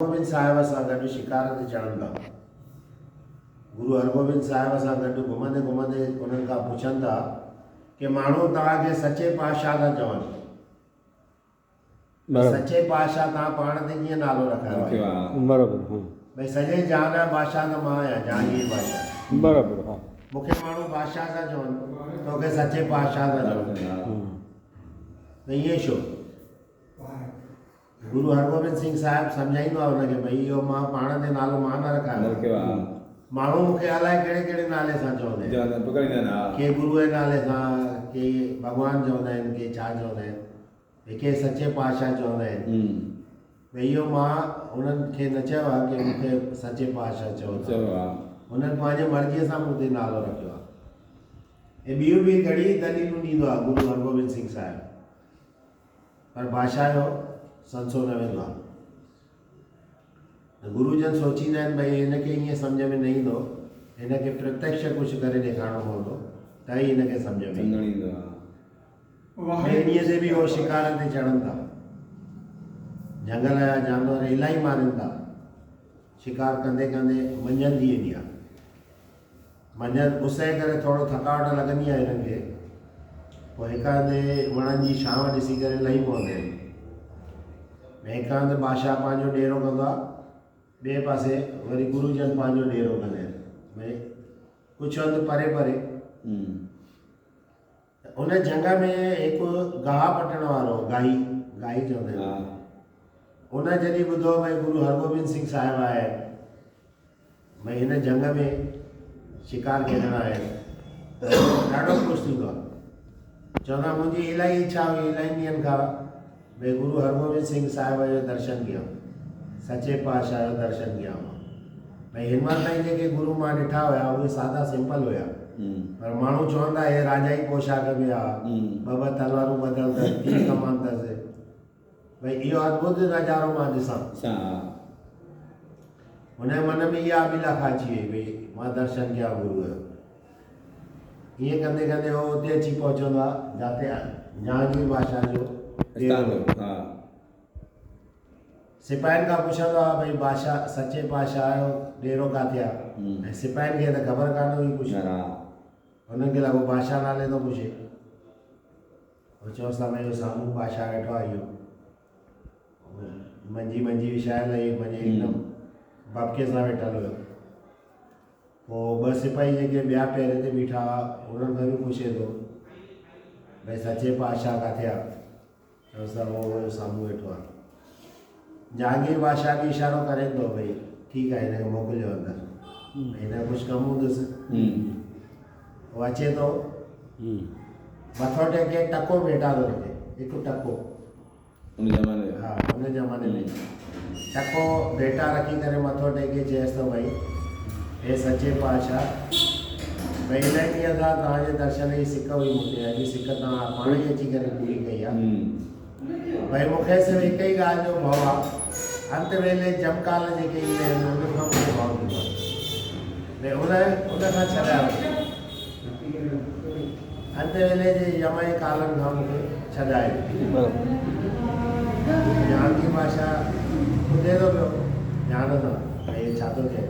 हरगोबिंद साहिब सां गॾु शिकार ते चढ़नि था। गुरु हरगोबिंद साहिब सां गॾु घुमंदे घुमंदे उन्हनि खां पुछनि था कि माण्हू तव्हांखे सचे पातशाह था चवनि, सचे पातशाह तव्हां पाण ते कीअं नालो रखायो आहे? बराबरि। भई सॼे जहान जा बादशाह त मां आहियां, जहांगीर बादशाह। बराबरि। हा, मूंखे माण्हू बादशाह था चवनि, तोखे सचे पातशाह था चवनि, त ईअं छो? गुरु हरगोबिंद सिंह साहिब सम्झाईंदो आहे हुनखे, भई इहो मां पाण ते नालो मां न रखायो, माण्हू मूंखे अलाए कहिड़े कहिड़े नाले सां चवंदा आहिनि, के गुरूअ जे नाले सां, के भॻवानु चवंदा आहिनि, के छा चवंदा आहिनि, के सचे पातशाह चवंदा आहिनि। भई इहो मां उन्हनि खे न चयो आहे कि मूंखे सचे पातशाह चयो, उन्हनि पंहिंजे मर्ज़ीअ सां मूं ते नालो रखियो आहे। ऐं ॿियूं बि घणी दलीलूं ॾींदो आहे गुरु हरगोबिंद सिंह साहिब, पर बादशाह जो संसो न वेंदो आहे। गुरुजन सोचींदा आहिनि भई हिनखे ईअं सम्झ में न ईंदो, हिनखे प्रत्यक्ष कुझु करे ॾेखारिणो पवंदो त ई हिनखे सम्झ में ईंदो। ॿिए ॾींहं ते बि उहो शिकार ते चढ़नि था, जंगल जा जानवर इलाही मारनि था, शिकार कंदे कंदे मंझंदि थी वेंदी आहे। मंझंदि पुसे करे थोरो थकावट लॻंदी आहे हिननि खे, पोइ हिक हंधि वणनि जी छांव ॾिसी करे लही पवंदा आहिनि। हिक हंधि बादशाह पंहिंजो डेरो कंदो आहे, ॿिए पासे वरी गुरुजन पंहिंजो डेरो कंदा आहिनि, भई कुझु हंधि परे परे। उन जंग में हिकु गाह पटण वारो, गाही चवंदा आहिनि, उन जॾहिं ॿुधो भई गुरु हरगोबिंद सिंह साहिब आहे, भई हिन जंग में शिकार खेॾण आहे, त ॾाढो ख़ुशि थींदो आहे। चवंदा मुंहिंजी इलाही इच्छा हुई इलाही ॾींहंनि खां भई गुरु हरगोबिंद सिंह साहिब जो दर्शन कयां, सचे पातशाह जो दर्शन कयां। भई हिनमहिल ताईं जेके गुरु मां ॾिठा हुया उहे सादा सिंपल हुया, पर माण्हू चवंदा हे राजा जी पोशाक में आहे, ॿ तलवारूं ॿधल अथसि, 3 कमान अथसि, भई इहो अद्भुत नज़ारो मां ॾिसां। हुनजे मन में इहा अभिलाषा अची वई भई मां दर्शन कयां गुरूअ जो। ईअं कंदे कंदे उहो उते अची पहुचंदो आहे जिते जहांगीर बादशाह जो सिपाहियुनि खां पुछंदो आहे भई बादशाह सचे पातशाह जो डेरो किथे आहे, ऐं सिपाहियुनि खे त ख़बर कान हुई कुझु, हुननि खे लॻो बादशाह नाले थो पुछे। चयोसि था भई साम्हूं बादशाह वेठो आहे, इहो मंझी विछायल हुई, हिकदमि बाबके सां वेठल हुयो। पोइ 2 सिपाही जेके ॿिया पहिरे ते बीठा हुआ उन्हनि खां बि पुछे थो भई सचे पातशाह किथे आहे, चयोसि था उहो साम्हूं वेठो आहे। जहांगीर बादशाह बि इशारो करे थो भई ठीकु आहे हिनखे मोकिलियो अंदरि, हिन कुझु कमु हूंदुसि। उहो अचे थो, मथो टेके टको भेटा थो रखे, हिकु टको, हा हुन ज़माने में टको भेटा रखी करे मथो टेके चएसि थो भई हे सचे पातशाह, भई हिन ॾींहं खां तव्हांजे दर्शन जी सिक हुई मूंखे, अॼु सिक तव्हां पाण ई अची करे पूरी कई आहे। भई मूंखे सिर्फ़ु हिक ई ॻाल्हि जो भउ आहे, अंत वेले जमकाल जेके ईंदा आहिनि उन खां मूंखे भउ थींदो आहे, भई उन खां छॾायो, अंत वेले जे यमय कालनि खां मूंखे छॾायो। जहांगीर बादशाह ॿुधे थो पियो ध्यान सां भई छा थो चए,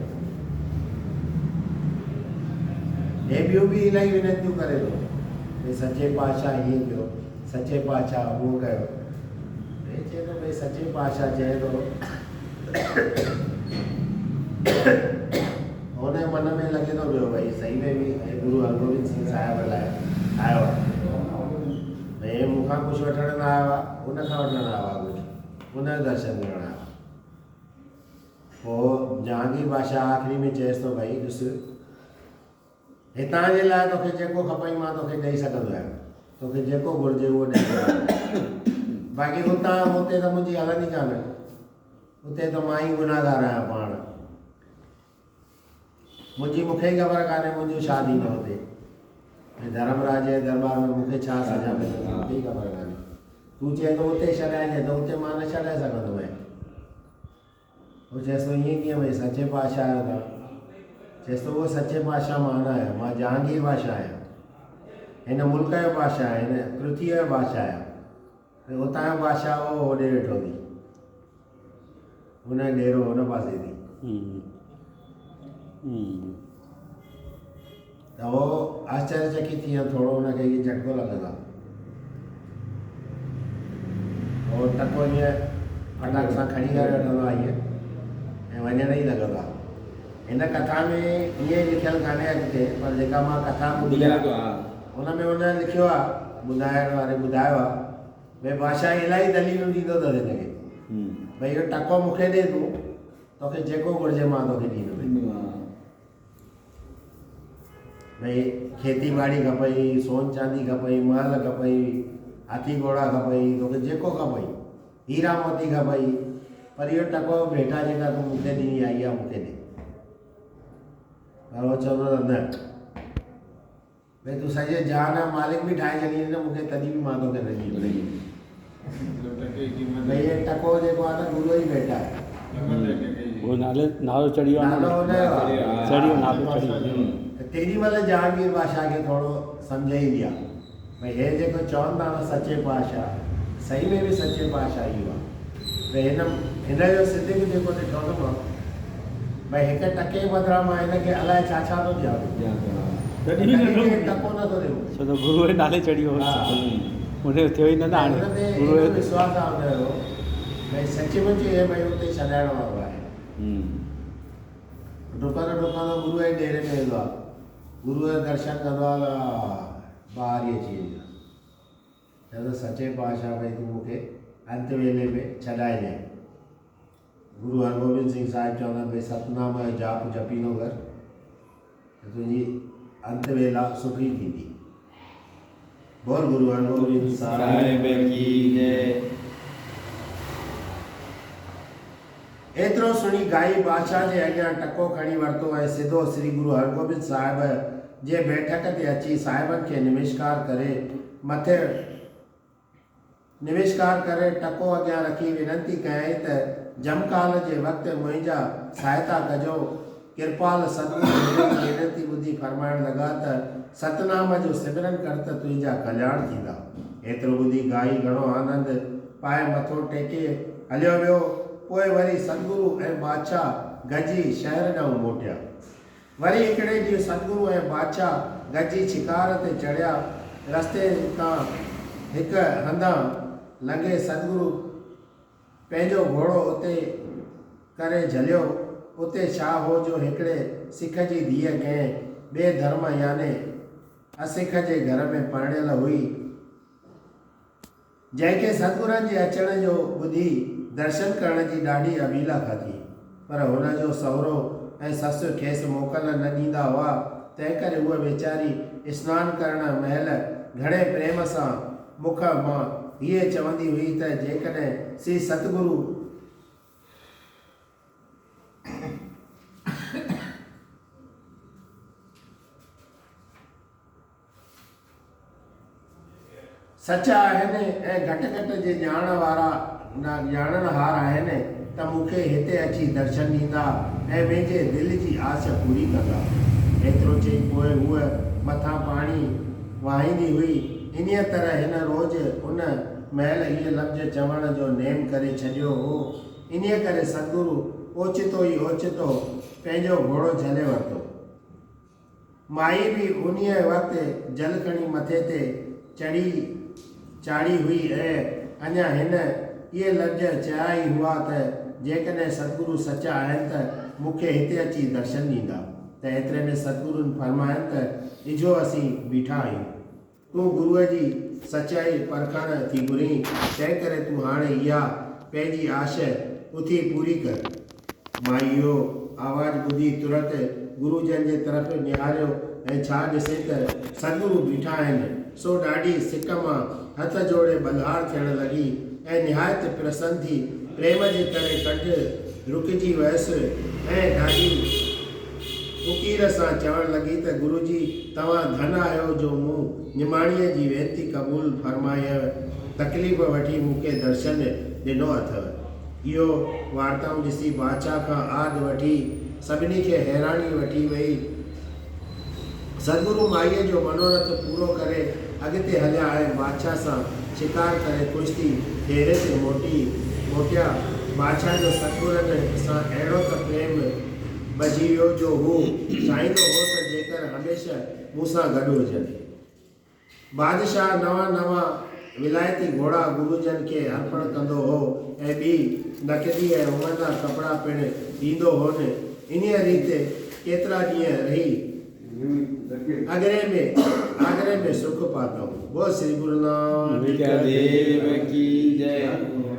हे ॿियूं बि इलाही विनतियूं करे थो भई सचे पातशाह हीअं कयो, सचे पातशाह उहो कयो। चए थो भई सचे पातशाह चए थो, हुनजे मन में लॻे थो पियो भई सही में बि गुरु हरगोबिंद सिंह साहिब लाइ आयो आहे, भई मूंखां कुझु वठण न आयो आहे, हुन खां वठण आयो आहे कुझु, हुनजो दर्शन करणु आयो आहे। पोइ जहांगीर बादशाह आख़िरी में चएसि थो भई ॾिस हितां जे लाइ तोखे जेको खपई मां तोखे ॾेई सघंदो आहियां, तोखे जेको घुरिजे उहो ॾेई सघंदो, बाक़ी हुते त मुंहिंजी हलंदी कान, हुते त मां ई गुनाहगार आहियां पाण, मूंखे ई ख़बर कान्हे मुंहिंजो छा थींदो हुते, धर्मराज जे दरबार में मूंखे छा सज़ा मिलंदी मूंखे ई ख़बर कान्हे। तूं चए थो हुते छॾाइजे त हुते मां न छॾाए सघंदो आहियां। उहो चएसि थो ईअं कीअं भई सचे पातशाह आहियो तव्हां, चएसि थो उहो सचे पातशाह मां न आहियां, मां जहांगीर बादशाह आहियां, हिन मुल्क जो बादशाह, हिन पृथ्वीअ जो बादशाह आहियां, हुतां जो बादशाह होॾे वेठो थी। हुन ॾेरो हुन पासे थी त उहो आश्चर्यचकित थी वियो थोरो, हुनखे इहो झटको लॻंदो आहे। उहो टको ईअं फटाक सां खणी करे वठंदो आहे ईअं ऐं वञण ई लॻंदो आहे। हिन कथा में ईअं लिखियलु कान्हे अॻिते, पर जेका मां कथा ॿुधी आहे हुन में हुन लिखियो आहे, ॿुधाइण वारे ॿुधायो आहे भई बादशाह इलाही दलीलूं ॾींदो अथसि हिनखे भई इहो टको मूंखे ॾे तूं, तोखे जेको घुरिजे मां तोखे ॾींदुमि। भई खेती ॿाड़ी खपई, सोन चांदी खपई, महल खपई, हाथी घोड़ा खपई, तोखे जेको खपई, हीरा मोती खपई, पर इहो टको भेटा जेका तूं मूंखे ॾिनी आहे इहा मूंखे ॾे। पर उहो चवंदो न भई तूं सॼे जहान जो मालिक बि ठाहे छॾींदी न मूंखे, तॾहिं बि मां तोखे न ॾींदुमि। भई इहे टको जेको आहे न गुरूअ जी भेटा आहे। वो नालो चढ़ी वियो तेॾी महिल जहांगीर बादशाह खे थोरो सम्झ ईंदी आहे भई हे जेको चवनि था न सचे पातशाह, सही में बि सचे पातशाह इहो आहे। भई हिन जो सिद्धिक जेको ॾिठो न मां भई हिकु टके बदिरां मां हिनखे अलाए छा छा थो ॾियां, टको नथो ॾियो, छो त गुरू जे नाले चढ़ी वियो हुनजो थियो ई न हाणे गुरू जो विश्वास आहे हुनजो भई सचमुच हे भई उते छॾाइण वारो आहे। डुकंदो डुकंदो गुरूअ जे डेरे में वेंदो आहे, गुरूअ जो दर्शन कंदो आहे त ॿाहिरि ई अची वेंदो आहे। चवंदो सचे पातशाह भई तूं मूंखे अंत वेले में छॾाए ॾे। गुरु हरगोबिंद सिंह साहिबु चवंदा भई सतनाम जो जाप जपींदो कर त तुंहिंजी अंत वेला सुठी थींदी। बोल गुरु हरगोबिंद साहिब की जय। एतिरो सुणी गाई बादशाह जे अॻियां टको खणी वरितो ऐं सिधो श्री गुरु हरगोबिंद साहिब जे बैठक ते अची साहिबनि खे नमस्कार करे मथे नमस्कार करे टको अॻियां रखी विनंती कयई त जमकाल जे वक़्तु मुंहिंजा सहायता कजो। कृपाल सतगुरु विनंती ॿुधी फरमाइण लॻा त सतनाम जो सिमरन कर त तुंहिंजा कल्याण थींदा। एतिरो ॿुधी गाई घणो आनंद पाए मथो टेके हलियो वियो। पोइ वरी सतगुरु ऐं बादशाह गजी शहर ॾांहुं मोटिया। वरी हिकिड़े ॾींहुं सतगुरु ऐं बादशाह गजी शिकार ते चढ़िया। रस्ते तां हिकु हंधा लॻे सतगुरु पंहिंजो घोड़ो उते करे झलियो। उते छा हो जो हिकिड़े सिख जी धीअ कंहिं ॿिए धर्म याने असिख जे घर में परिणियल हुई, जंहिंखे सतगुरनि जे अचण जो ॿुधी दर्शन करण जी ॾाढी अबीला थी, पर हुनजो सहुरो ऐं ससु खेसि मोकल न ॾींदा हुआ। तंहिं करे उहा वीचारी सनानु करण महिल घणे प्रेम सां मुख मां हीअ चवंदी हुई त जेकॾहिं श्री सतगुरु सचा आहिनि ऐं घटि घटि जे ॼाण वारा ॼाणनहार आहिनि त मूंखे हिते अची दर्शन ॾींदा ऐं मुंहिंजे दिलि जी आस पूरी कंदा। एतिरो चई पोइ हूअ मथां पाणी वाहींदी हुई। इन्हीअ तरह हिन रोज़ु उन महिल इहे लफ़्ज़ चवण जो नेम करे छॾियो हो। इन्हीअ करे सतगुरु ओचितो ई ओचितो पंहिंजो घोड़ो झले वरितो। माई बि उन्हीअ वक़्तु जल खणी मथे ते चाढ़ी हुई ऐं अञा हिन इहे लफ़्ज़ चया ई हुआ त जेकॾहिं सतगुरु सचा आहिनि त मूंखे हिते अची दर्शन ॾींदा। त एतिरे में सतगुरुनि फरमाइनि त इजो असीं बीठा आहियूं। तूं गुरूअ जी सचाई परखण थी घुरीं, तंहिं करे तूं हाणे इहा पंहिंजी आश उथी पूरी कर। मां इहो आवाज़ु ॿुधी तुरत गुरुजन जे तरफ़ निहारियो ऐं छा ॾिसे त सतगुरु बीठा आहिनि। सो ॾाढी सिक मां हथ जोड़े बलहार थियण लॻी ऐं निहायत प्रसन्न थी प्रेम जे करे कंठ रुकिजी वियसि ऐं ॾाढी उकीर सां चवणु लॻी त गुरुजी तव्हां धन आहियो जो मूं निमाणीअ जी वेनती क़बूल फरमाए तकलीफ़ वठी मूंखे दर्शन ॾिनो अथव। इहो वार्ताऊं ॾिसी बादशाह खां आद वठी सभिनी खे हैरानी वठी वई। सतगुरु माईअ जो मनोरथ पूरो करे अॻिते हलिया ऐं बादशाह सां शिकार करे ख़ुशि थी डेरे ते मोटिया। बादशाह जो सतगुरनि सां अहिड़ो त प्रेम भॼी वियो जो हू चाहींदो हो त जेकर हमेशह मूंसां गॾु हुजनि। बादशाह नवां नवां विलायती घोड़ा गुरुजन खे अर्पण कंदो हो ऐं ॿी नक़दी ऐं उमदा कपिड़ा पिणु ॾींदो हो न। इन्हीअ रीति केतिरा ॾींहं रही आगरे में सुख पातऊं। बोल श्री गुरु नानक देव की जय।